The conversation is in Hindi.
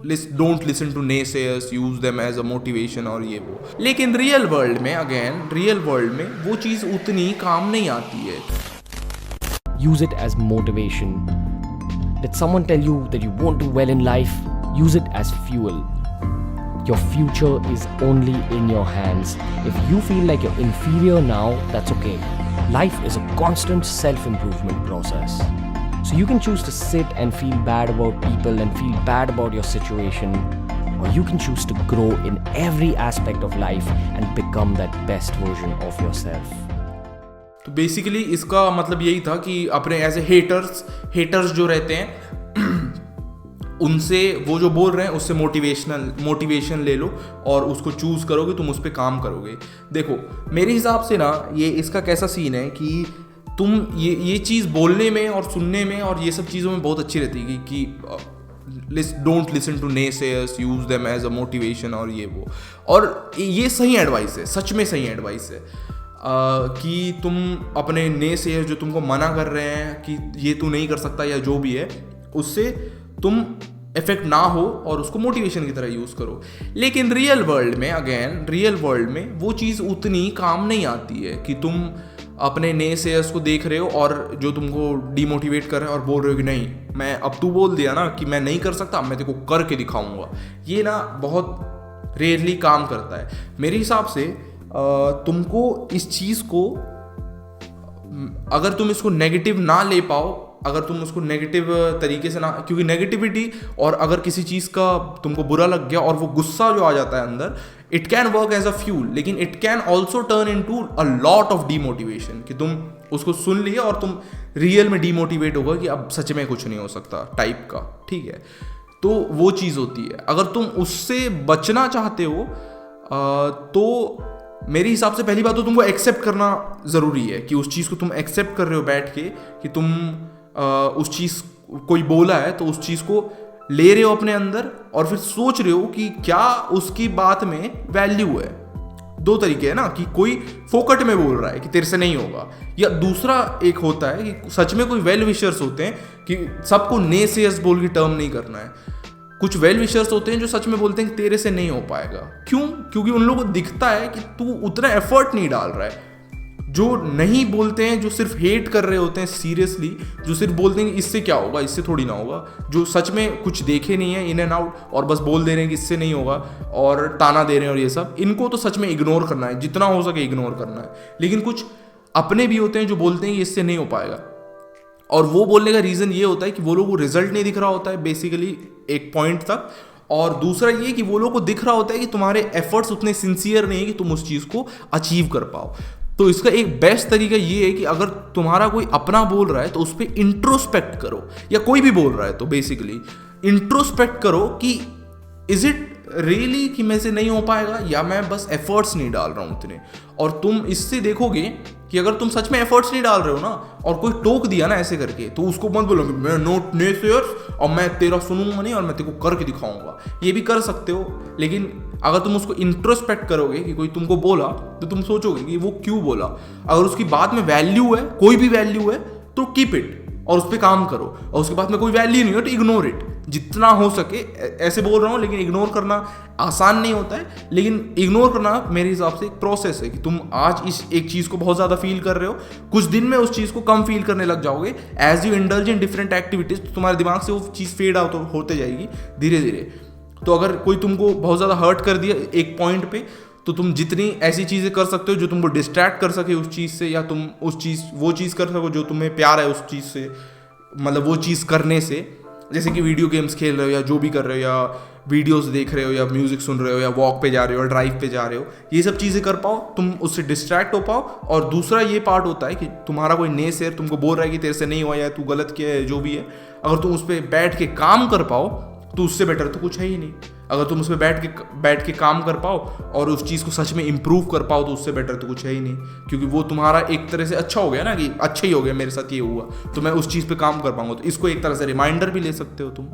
Don't listen to naysayers, use them as a motivation और ये वो। लेकिन रियल वर्ल्ड में वो चीज़ उतनी काम नहीं आती है। Use it as motivation. Did someone tell you that you won't do well in life? Use it as fuel. Your future is only in your hands. If you feel like you're inferior now, that's okay. Life is a constant self-improvement process. So you can choose to sit and feel bad about people and feel bad about your situation, or you can choose to grow in every aspect of life and become that best version of yourself. तो बेसिकली इसका मतलब यही था कि अपने ऐसे हेटर्स जो रहते हैं उनसे वो जो बोल रहे हैं उससे मोटिवेशन ले लो और उसको चूज करोगे, तुम उस पर काम करोगे। देखो मेरे हिसाब से ना ये इसका कैसा सीन है कि तुम ये चीज़ बोलने में और सुनने में और ये सब चीज़ों में बहुत अच्छी रहती है कि don't listen to naysayers, use them as a motivation और ये वो। और ये सही एडवाइस है, सच में सही एडवाइस है कि तुम अपने नेसेयर जो तुमको मना कर रहे हैं कि ये तू नहीं कर सकता या जो भी है, उससे तुम इफेक्ट ना हो और उसको मोटिवेशन की तरह यूज़ करो। लेकिन रियल वर्ल्ड में वो चीज़ उतनी काम नहीं आती है कि तुम अपने नेसेयर्स को देख रहे हो और जो तुमको डीमोटिवेट कर रहे हैं और बोल रहे हो कि नहीं, मैं अब तू बोल दिया ना कि मैं नहीं कर सकता, मैं तेरे को करके दिखाऊंगा। ये ना बहुत रेयरली काम करता है मेरे हिसाब से। तुमको इस चीज़ को, अगर तुम इसको नेगेटिव ना ले पाओ, अगर तुम उसको नेगेटिव तरीके से ना, क्योंकि नेगेटिविटी और अगर किसी चीज़ का तुमको बुरा लग गया और वो गुस्सा जो आ जाता है अंदर, it can work as a fuel, लेकिन it can also turn into a lot of demotivation, कि तुम उसको सुन लिया और तुम रियल में डीमोटिवेट होगा कि अब सच में कुछ नहीं हो सकता टाइप का। ठीक है, तो वो चीज़ होती है। अगर तुम उससे बचना चाहते हो तो मेरे हिसाब से पहली बात तो तुमको एक्सेप्ट करना ज़रूरी है कि उस चीज़ को तुम एक्सेप्ट कर रहे हो बैठ के, कि तुम उस चीज़, कोई बोला है तो उस चीज़ को ले रहे हो अपने अंदर और फिर सोच रहे हो कि क्या उसकी बात में वैल्यू है। दो तरीके हैं ना, कि कोई फोकट में बोल रहा है कि तेरे से नहीं होगा, या दूसरा एक होता है कि सच में कोई वेल विशर्स होते हैं कि सबको नेसेयर्स बोल के टर्म नहीं करना है। कुछ वेल विशर्स होते हैं जो सच में बोलते हैं कि तेरे से नहीं हो पाएगा। क्यों? क्योंकि उन लोगों को दिखता है कि तू उतना एफर्ट नहीं डाल रहा है। जो नहीं बोलते हैं, जो सिर्फ हेट कर रहे होते हैं सीरियसली, जो सिर्फ बोलते हैं कि इससे क्या होगा, इससे थोड़ी ना होगा, जो सच में कुछ देखे नहीं है इन एंड आउट और बस बोल दे रहे हैं कि इससे नहीं होगा और ताना दे रहे हैं और ये सब, इनको तो सच में इग्नोर करना है, जितना हो सके इग्नोर करना है। लेकिन कुछ अपने भी होते हैं जो बोलते हैं कि इससे नहीं हो पाएगा, और वो बोलने का रीज़न ये होता है कि वो लोगों को रिजल्ट नहीं दिख रहा होता है बेसिकली एक पॉइंट तक, और दूसरा ये कि वो लोगों को दिख रहा होता है कि तुम्हारे एफर्ट्स उतने सिंसियर नहीं है कि तुम उस चीज़ को अचीव कर पाओ। तो इसका एक बेस्ट तरीका ये है कि अगर तुम्हारा कोई अपना बोल रहा है तो उस पर इंट्रोस्पेक्ट करो, या कोई भी बोल रहा है तो बेसिकली इंट्रोस्पेक्ट करो कि इज इट रियली कि मैं से नहीं हो पाएगा, या मैं बस एफर्ट्स नहीं डाल रहा हूँ उतने। और तुम इससे देखोगे कि अगर तुम सच में एफर्ट्स नहीं डाल रहे हो ना, और कोई टोक दिया ना ऐसे करके, तो उसको मत बोलो मैं नोट नेसेयर्स और मैं तेरा सुनूंगा नहीं और मैं तेरे को करके दिखाऊंगा। ये भी कर सकते हो, लेकिन अगर तुम उसको इंट्रोस्पेक्ट करोगे कि कोई तुमको बोला, तो तुम सोचोगे कि वो क्यों बोला। अगर उसकी बात में वैल्यू है, कोई भी वैल्यू है, तो कीप इट और उस पर काम करो, और उसके बाद में कोई वैल्यू नहीं हो तो इग्नोर इट जितना हो सके। ऐसे बोल रहा हूँ, लेकिन इग्नोर करना आसान नहीं होता है, लेकिन इग्नोर करना मेरे हिसाब से एक प्रोसेस है कि तुम आज इस एक चीज़ को बहुत ज़्यादा फील कर रहे हो, कुछ दिन में उस चीज़ को कम फील करने लग जाओगे। As you indulge in different activities, तो तुम्हारे दिमाग से वो चीज़ फेड आउट होते जाएगी धीरे धीरे। तो अगर कोई तुमको बहुत ज़्यादा हर्ट कर दिया एक पॉइंट पे, तो तुम जितनी ऐसी चीज़ें कर सकते हो जो तुमको डिस्ट्रैक्ट कर सके उस चीज़ से, या तुम वो चीज़ कर सको जो तुम्हें प्यार है उस चीज़ से, मतलब वो चीज़ करने से, जैसे कि वीडियो गेम्स खेल रहे हो या जो भी कर रहे हो, या वीडियोस देख रहे हो, या म्यूजिक सुन रहे हो, या वॉक पे जा रहे हो, या ड्राइव पे जा रहे हो, ये सब चीज़ें कर पाओ, तुम उससे डिस्ट्रैक्ट हो पाओ। और दूसरा ये पार्ट होता है कि तुम्हारा कोई नेसेयर तुमको बोल रहा है कि तेरे से नहीं हुआ या तू गलत किया है, जो भी है, अगर तुम उस पर बैठ के काम कर पाओ तो उससे बेटर तो कुछ है ही नहीं। अगर तुम उस पर बैठ के काम कर पाओ और उस चीज़ को सच में इम्प्रूव कर पाओ तो उससे बेटर तो कुछ है ही नहीं, क्योंकि वो तुम्हारा एक तरह से अच्छा हो गया ना, कि अच्छा ही हो गया, मेरे साथ ये हुआ तो मैं उस चीज़ पे काम कर पाऊंगा। तो इसको एक तरह से रिमाइंडर भी ले सकते हो तुम।